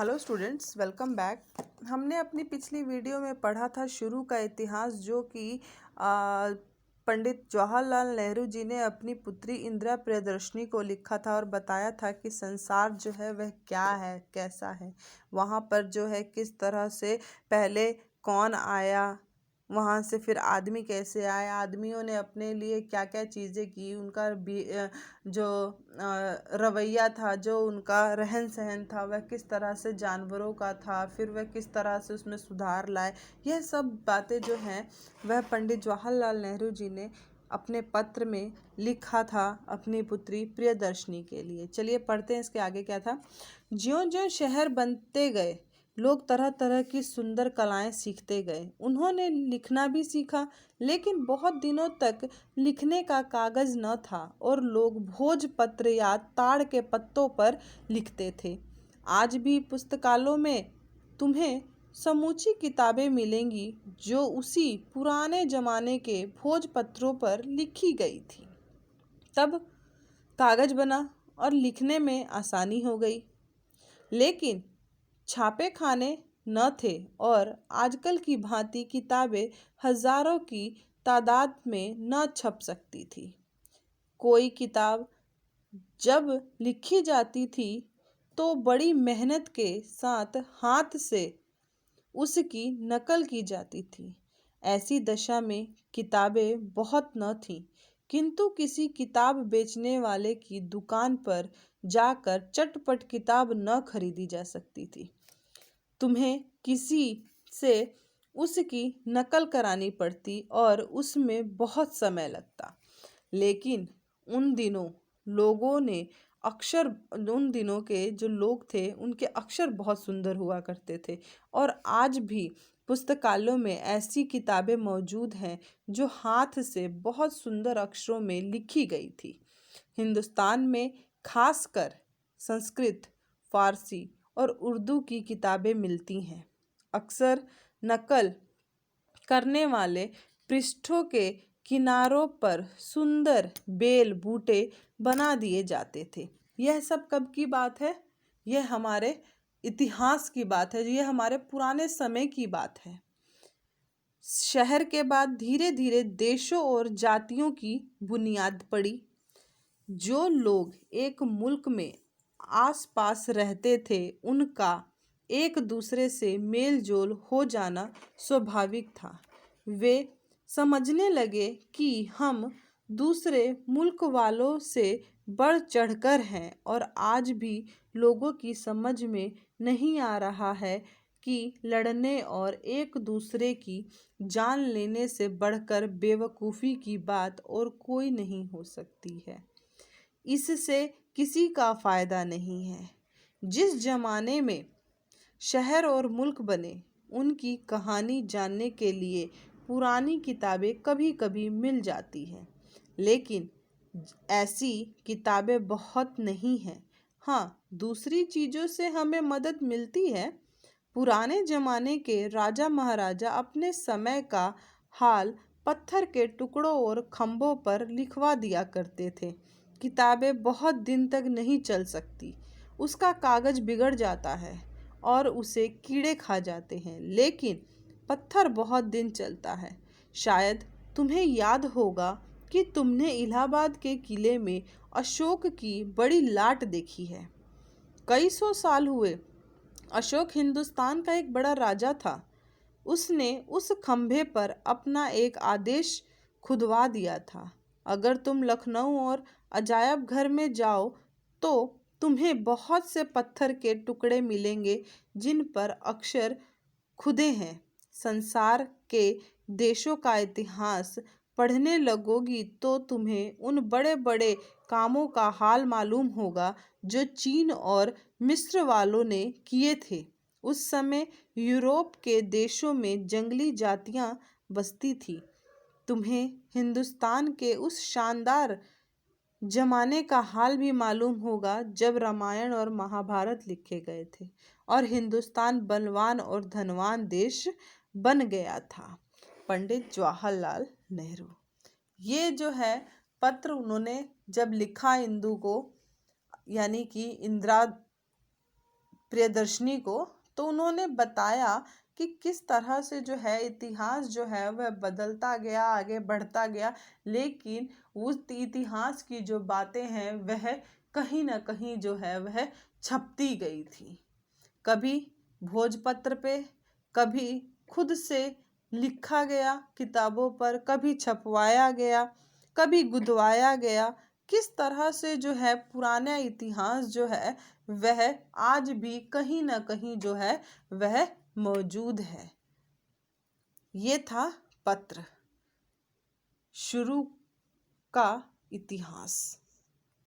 Hello students, welcome back. हमने अपनी पिछली वीडियो में पढ़ा था शुरू का इतिहास, जो कि पंडित जवाहरलाल नेहरू जी ने अपनी पुत्री इंदिरा प्रियदर्शनी को लिखा था और बताया था कि संसार जो है वह क्या है, कैसा है। वहाँ पर जो है किस तरह से पहले कौन आया, वहाँ से फिर आदमी कैसे आए, आदमियों ने अपने लिए क्या क्या चीज़ें की, उनका जो रवैया था, जो उनका रहन सहन था, वह किस तरह से जानवरों का था, फिर वह किस तरह से उसमें सुधार लाए। यह सब बातें जो हैं वह पंडित जवाहरलाल नेहरू जी ने अपने पत्र में लिखा था अपनी पुत्री प्रियदर्शनी के लिए। चलिए पढ़ते हैं इसके आगे क्या था। ज्यों-ज्यों शहर बनते गए, लोग तरह तरह की सुंदर कलाएं सीखते गए। उन्होंने लिखना भी सीखा, लेकिन बहुत दिनों तक लिखने का कागज न था और लोग भोजपत्र या ताड़ के पत्तों पर लिखते थे। आज भी पुस्तकालयों में तुम्हें समूची किताबें मिलेंगी जो उसी पुराने जमाने के भोजपत्रों पर लिखी गई थी। तब कागज बना और लिखने में आसानी हो गई, लेकिन छापे खाने न थे और आजकल की भांति किताबें हजारों की तादाद में न छप सकती थी। कोई किताब जब लिखी जाती थी तो बड़ी मेहनत के साथ हाथ से उसकी नकल की जाती थी। ऐसी दशा में किताबें बहुत न थीं, किंतु किसी किताब बेचने वाले की दुकान पर जाकर चटपट किताब न खरीदी जा सकती थी। तुम्हें किसी से उसकी नकल करानी पड़ती और उसमें बहुत समय लगता। लेकिन उन दिनों के जो लोग थे उनके अक्षर बहुत सुंदर हुआ करते थे और आज भी पुस्तकालयों में ऐसी किताबें मौजूद हैं जो हाथ से बहुत सुंदर अक्षरों में लिखी गई थी। हिंदुस्तान में खासकर संस्कृत, फारसी और उर्दू की किताबें मिलती हैं। अक्सर नकल करने वाले पृष्ठों के किनारों पर सुंदर बेल बूटे बना दिए जाते थे। यह सब कब की बात है? यह हमारे इतिहास की बात है, यह हमारे पुराने समय की बात है। शहर के बाद धीरे धीरे देशों और जातियों की बुनियाद पड़ी। जो लोग एक मुल्क में आस-पास रहते थे उनका एक दूसरे से मेल जोल हो जाना स्वाभाविक था। वे समझने लगे कि हम दूसरे मुल्क वालों से बढ़ चढ़कर हैं और आज भी लोगों की समझ में नहीं आ रहा है कि लड़ने और एक दूसरे की जान लेने से बढ़कर बेवकूफ़ी की बात और कोई नहीं हो सकती है। इससे किसी का फ़ायदा नहीं है। जिस ज़माने में शहर और मुल्क बने, उनकी कहानी जानने के लिए पुरानी किताबें कभी कभी मिल जाती हैं, लेकिन ऐसी किताबें बहुत नहीं हैं। हाँ, दूसरी चीज़ों से हमें मदद मिलती है। पुराने ज़माने के राजा महाराजा अपने समय का हाल पत्थर के टुकड़ों और खंभों पर लिखवा दिया करते थे। किताबें बहुत दिन तक नहीं चल सकती, उसका कागज़ बिगड़ जाता है और उसे कीड़े खा जाते हैं, लेकिन पत्थर बहुत दिन चलता है। शायद तुम्हें याद होगा कि तुमने इलाहाबाद के किले में अशोक की बड़ी लाट देखी है। कई सौ साल हुए। अशोक हिंदुस्तान का एक बड़ा राजा था। उसने उस खंभे पर अपना एक आदेश खुदवा दिया था। अगर तुम लखनऊ और अजायब घर में जाओ तो तुम्हें बहुत से पत्थर के टुकड़े मिलेंगे जिन पर अक्षर खुदे हैं। संसार के देशों का इतिहास पढ़ने लगोगी तो तुम्हें उन बड़े बड़े कामों का हाल मालूम होगा जो चीन और मिस्र वालों ने किए थे। उस समय यूरोप के देशों में जंगली जातियां बसती थी। तुम्हें हिंदुस्तान के उस शानदार जमाने का हाल भी मालूम होगा जब रामायण और महाभारत लिखे गए थे और हिंदुस्तान बलवान और धनवान देश बन गया था। पंडित जवाहरलाल नेहरू। ये जो है पत्र उन्होंने जब लिखा इंदू को, यानी कि इंदिरा प्रियदर्शनी को, तो उन्होंने बताया कि किस तरह से जो है इतिहास जो है वह बदलता गया, आगे बढ़ता गया, लेकिन उस इतिहास की जो बातें हैं वह कहीं ना कहीं जो है वह छपती गई थी। कभी भोजपत्र पे, कभी खुद से लिखा गया किताबों पर, कभी छपवाया गया, कभी गुदवाया गया। किस तरह से जो है पुराना इतिहास जो है वह आज भी कहीं ना कहीं जो है वह मौजूद है। ये था पत्र शुरू का इतिहास।